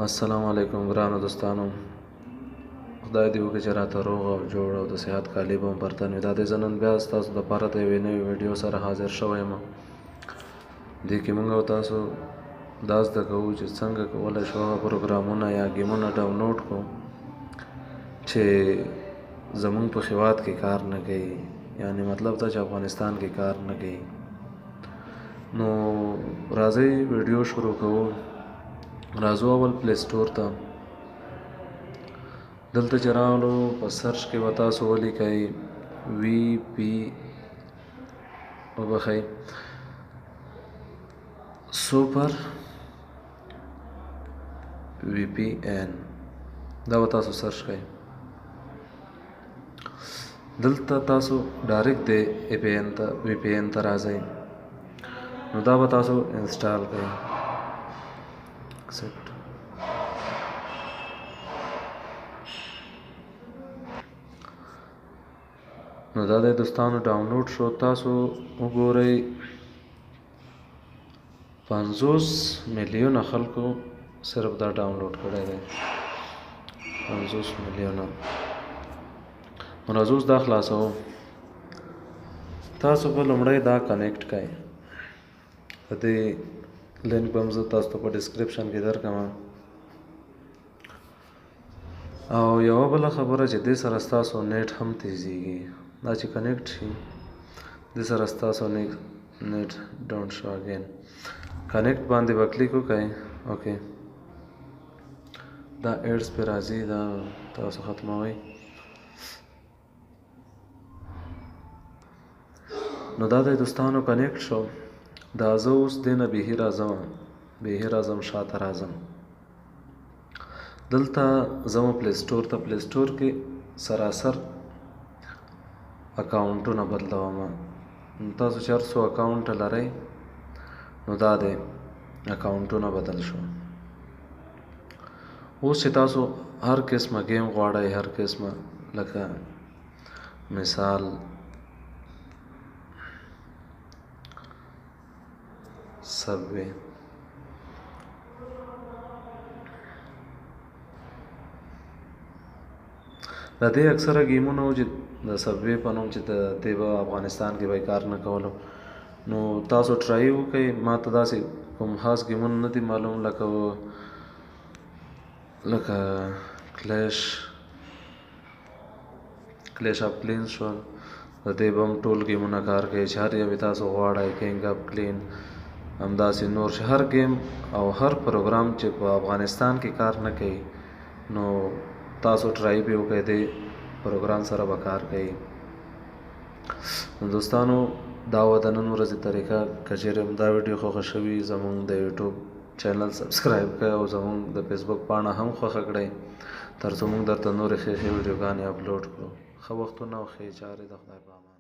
السلام علیکم ګرانو دوستانو، خدای دې وکړي چې راته روغ او جوړ او د صحت کالي به مو برتن وي. دا دې زه نن بیا ستاسو دپاره د یوې نوې ویډیو سره حاضر شوی یم. دې کې موږ او تاسو دا زده کوو چې څنګه کولی شو هغه پروګرامونه یا ګیمونه ډاونلوډ کړو چې زموږ په هېواد کې کار نه کوي، یعنې مطلب دا چې افغانستان کې کار نه کوي. نو راځئ ویډیو شروع کوو. راځو اول پلی سټور ته. دلته چې راغلو په سرچ کې به تاسو ولیکئ وي پي وبخئ سوپر وي پي این، دا به تاسو سرچ کئ. دلته تاسو ډایرکټ د وي پي این ته راځئ، نو دا به تاسو انسټال کئ. accept. نو دا د دوستانو ډاونلوډ شو. تاسو وګورئ 50 میلیونه خلکو صرف دا ډاونلوډ کړی دی. 50 میلیونه. نو راځو اوس دا خلاصوو. تاسو به لومړی دا کنیکټ کئ. د دې لینک به هم زه تاسو ته په ډسکرپشن کې درکړم. او یوه بله خبره چې دې سره ستاسو نیټ هم تیزیږي. دا چې کنیکټ شي دې سره ستاسو نیټ ډاون شو اګین. کنیکټ باندې به کلیک وکئ. اوکې، دا ایډز پې راځي، دا تاسو ختموئ. نو دا د دوستانو کنیکټ شو. دا زه اوس دې نه بهر راځم شاته راځم. دلته ځم پلی سټور ته. پلی سټور کې سراسر اکاونټونه بدلوم. تاسو چې هر څو اکاونټ لرئ نو دا د اکاونټونه بدل شو. اوس چې تاسو هر قسمه گیم غواړئ، هر قسمه، لکه مثال سبوی، د دې اکثره ګیمونه و چې د سبوی په نوم چې د دې به افغانستان کې به کار نه کولو. نو تاسو ټرای وکئ. ما ته داسې کوم خاص ګیمونه نه دي معلوم، لکه کلیش اف کلینز شول. د دې به هم ټول ګیمونه کار کوي چې هر یو یې تاسو غواړئ. کینګ اف کلین، همداسې نور چې هر گیم او هر پروګرام چې په افغانستان کې کار نه کوي نو تاسو ټرای پې وکئ، دې پروګرام سره به کار کوي. نو دوستانو دا وه د نن ورځې طریقه. که چیرې دا ویډیو خوښه شوي زموږ د یوټیوب چینل سبسکرایب کړئ او زموږ د فیسبوک پاڼه هم خوښه کړئ تر څو موږ درته نورې ښې ویډیوګانې اپلوډ کړو. ښه وختونه او ښې چارې. د خدای په امان.